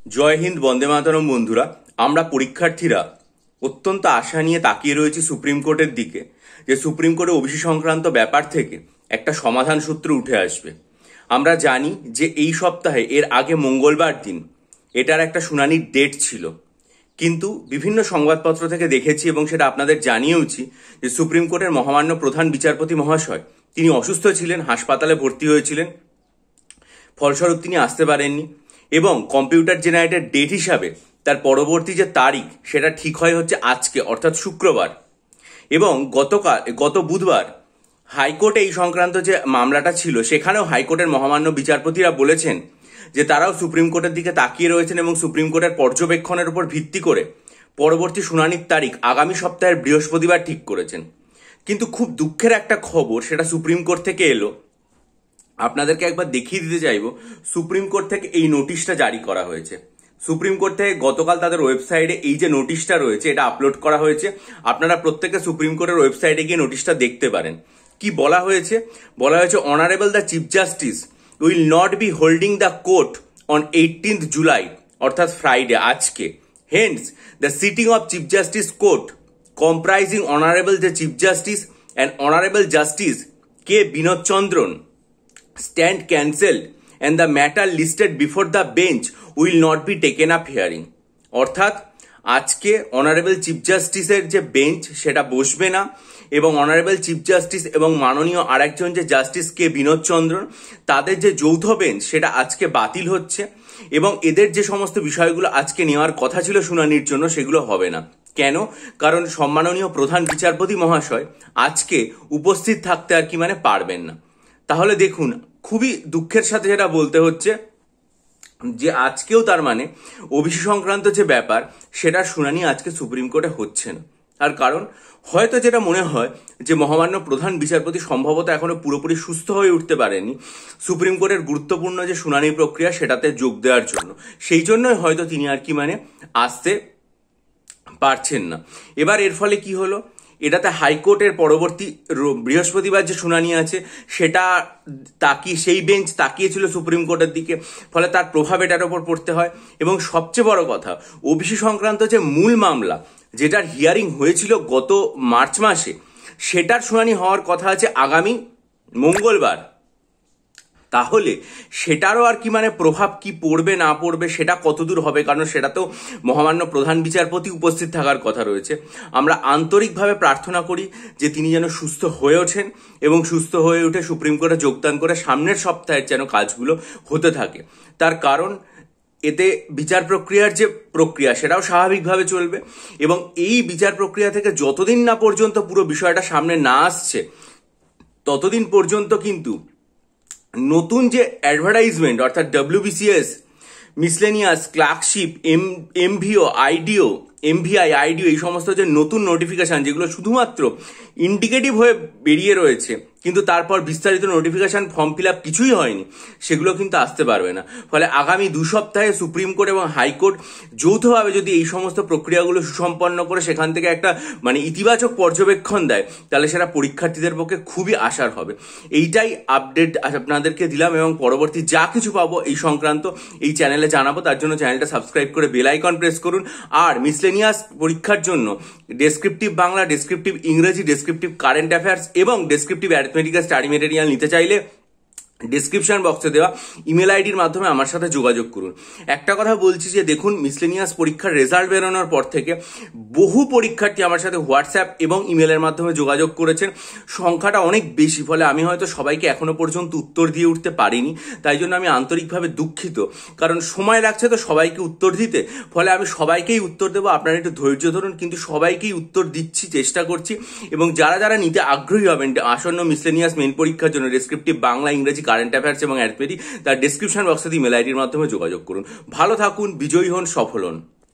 জয় হিন্দ, বন্দে মাতরম। বন্ধুরা, আমরা পরীক্ষার্থীরা অত্যন্ত আশা নিয়ে তাকিয়ে রয়েছি সুপ্রিম কোর্টের দিকে, যে সুপ্রিম কোর্টে ওবিসি সংক্রান্ত ব্যাপার থেকে একটা সমাধান সূত্র উঠে আসবে। আমরা জানি যে এই সপ্তাহে এর আগে মঙ্গলবার দিন এটার একটা শুনানির ডেট ছিল, কিন্তু বিভিন্ন সংবাদপত্র থেকে দেখেছি এবং সেটা আপনাদের জানিয়েওছি যে সুপ্রিম কোর্টের মহামান্য প্রধান বিচারপতি মহাশয় তিনি অসুস্থ ছিলেন, হাসপাতালে ভর্তি হয়েছিলেন, ফলস্বরূপ তিনি আসতে পারেননি এবং কম্পিউটার জেনারেটেড ডেট হিসাবে তার পরবর্তী যে তারিখ সেটা ঠিক হয় হচ্ছে আজকে, অর্থাৎ শুক্রবার। এবং গত বুধবার হাইকোর্টে এই সংক্রান্ত যে মামলাটা ছিল সেখানেও হাইকোর্টের মহামান্য বিচারপতিরা বলেছেন যে তারাও সুপ্রিম কোর্টের দিকে তাকিয়ে রয়েছেন এবং সুপ্রিম কোর্টের পর্যবেক্ষণের উপর ভিত্তি করে পরবর্তী শুনানির তারিখ আগামী সপ্তাহের বৃহস্পতিবার ঠিক করেছেন। কিন্তু খুব দুঃখের একটা খবর, সেটা সুপ্রিম কোর্ট থেকে এলো। আপনাদেরকে একবার দেখিয়ে দিতে চাইব, সুপ্রিম কোর্ট থেকে এই নোটিশটা জারি করা হয়েছে। সুপ্রিম কোর্ট থেকে গতকাল তাদের ওয়েবসাইটে এই যে নোটিশটা রয়েছে এটা আপলোড করা হয়েছে। আপনারা প্রত্যেকে সুপ্রিম কোর্টের ওয়েবসাইটে গিয়ে নোটিশটা দেখতে পারেন। কি বলা হয়েছে? বলা হয়েছে, honourable the chief justice will not be holding the court on 18th July, অর্থাৎ ফ্রাইডে, আজকে। Hence the sitting of chief justice court comprising honourable the chief justice and honourable justice K Vinod Chandran stand cancelled and the matter listed before the bench will not be taken up hearing। অর্থাৎ আজকে honourable chief জাস্টিসের যে bench সেটা বসবে না এবং honourable chief justice এবং মাননীয় আরেকজন যে জাস্টিস কে বিনোদ চন্দ্রন তাদের যে যৌথ বেঞ্চ সেটা আজকে বাতিল হচ্ছে এবং এদের যে সমস্ত বিষয়গুলো আজকে নেওয়ার কথা ছিল শুনানির জন্য সেগুলো হবে না। কেন? কারণ সম্মাননীয় প্রধান বিচারপতি মহাশয় আজকে উপস্থিত থাকতে আর কি পারবেন না। তাহলে দেখুন, খুবই দুঃখের সাথে যেটা বলতে হচ্ছে যে আজকেও তার ওবিসি সংক্রান্ত যে ব্যাপার সেটার শুনানি আজকে সুপ্রিম কোর্টে হচ্ছে না। তার কারণ হয়তো যেটা মনে হয় যে মহামান্য প্রধান বিচারপতি সম্ভবত এখনো পুরোপুরি সুস্থ হয়ে উঠতে পারেনি সুপ্রিম কোর্টের গুরুত্বপূর্ণ যে শুনানি প্রক্রিয়া সেটাতে যোগ দেওয়ার জন্য, সেই জন্যই হয়তো তিনি আর কি আসতে পারছেন না। এবার এর ফলে কি হলো, এটাতে হাইকোর্টের পরবর্তী বৃহস্পতিবার যে শুনানি আছে সেটা সেই বেঞ্চ তাকিয়েছিল সুপ্রিম কোর্টের দিকে, ফলে তার প্রভাব এটার উপর পড়তে হয়। এবং সবচেয়ে বড় কথা, ওবিসি সংক্রান্ত যে মূল মামলা যেটার হিয়ারিং হয়েছিল গত মার্চ মাসে, সেটার শুনানি হওয়ার কথা আছে আগামী মঙ্গলবার। তাহলে সেটারও আর কি প্রভাব কি পড়বে না পড়বে সেটা কতদূর হবে, কারণ সেটা তো মহামান্য প্রধান বিচারপতি উপস্থিত থাকার কথা রয়েছে। আমরা আন্তরিকভাবে প্রার্থনা করি যে তিনি যেন সুস্থ হয়ে ওঠেন এবং সুস্থ হয়ে উঠে সুপ্রিম কোর্টে যোগদান করে সামনের সপ্তাহের যেন কাজগুলো হতে থাকে। তার কারণ এতে বিচার প্রক্রিয়ার যে প্রক্রিয়া সেটাও স্বাভাবিকভাবে চলবে এবং এই বিচার প্রক্রিয়া থেকে যতদিন না পর্যন্ত পুরো বিষয়টা সামনে না আসছে ততদিন পর্যন্ত কিন্তু নতুন যে অ্যাডভার্টাইজমেন্ট অর্থাৎ ডব্লিউবিসিএস, মিসলেনিয়াস, ক্লার্কশিপ, এমভিও, আইডিও, এমভিআই, আইডিও, এই সমস্ত যে নতুন নোটিফিকেশন যেগুলো শুধুমাত্র ইন্ডিকেটিভ হয়ে বেরিয়ে রয়েছে কিন্তু তারপর বিস্তারিত নোটিফিকেশন ফর্ম ফিল আপ কিছুই হয়নি, সেগুলো কিন্তু আসতে পারবে না। ফলে আগামী 2 সপ্তাহে সুপ্রিম কোর্ট এবং হাইকোর্ট যৌথভাবে যদি এই সমস্ত প্রক্রিয়াগুলো সুসম্পন্ন করে সেখান থেকে একটা ইতিবাচক পর্যবেক্ষণ দেয় তাহলে সেটা পরীক্ষার্থীদের পক্ষে খুবই আশার হবে। এইটাই আপডেট আপনাদেরকে দিলাম এবং পরবর্তী যা কিছু পাবো এই সংক্রান্ত এই চ্যানেলে জানাবো। তার জন্য চ্যানেলটা সাবস্ক্রাইব করে বেল আইকন প্রেস করুন। আর মিসলেনিয়াস পরীক্ষার জন্য ডেসক্রিপটিভ বাংলা, ডেসক্রিপটিভ ইংরেজি, ডেসক্রিপটিভ কারেন্ট অ্যাফেয়ার্স এবং ডেসক্রিপটিভ অ্যারিথমেটিক্যাল স্টাডি মেটেরিয়াল নিতে চাইলে ডিসক্রিপশন বক্সে দেওয়া ইমেল আইডির মাধ্যমে আমার সাথে যোগাযোগ করুন। একটা কথা বলছি যে দেখুন, মিসলেনিয়াস পরীক্ষার রেজাল্ট বেরোনোর পর থেকে বহু পরীক্ষার্থী আমার সাথে হোয়াটসঅ্যাপ এবং ইমেলের মাধ্যমে যোগাযোগ করেছেন। সংখ্যাটা অনেক বেশি, ফলে আমি হয়তো সবাইকে এখনো পর্যন্ত উত্তর দিয়ে উঠতে পারিনি। তাই জন্য আমি আন্তরিকভাবে দুঃখিত, কারণ সময় লাগছে তো সবাইকে উত্তর দিতে। ফলে আমি সবাইকেই উত্তর দেবো, আপনারা একটু ধৈর্য ধরুন, কিন্তু সবাইকেই উত্তর দিচ্ছি, চেষ্টা করছি। এবং যারা যারা নিতে আগ্রহী হবেন আসন্ন মিসলেনিয়াস মেন পরীক্ষার জন্য ডেসক্রিপটিভ বাংলা, ইংরেজি, কারেন্ট অ্যাফেয়ার্স এবং অ্যারিথমেটিক, তার ডেসক্রিপশন বক্সে ইমেল আইডির মাধ্যমে যোগাযোগ করুন। ভালো থাকুন, বিজয়ী হন, সফল হন।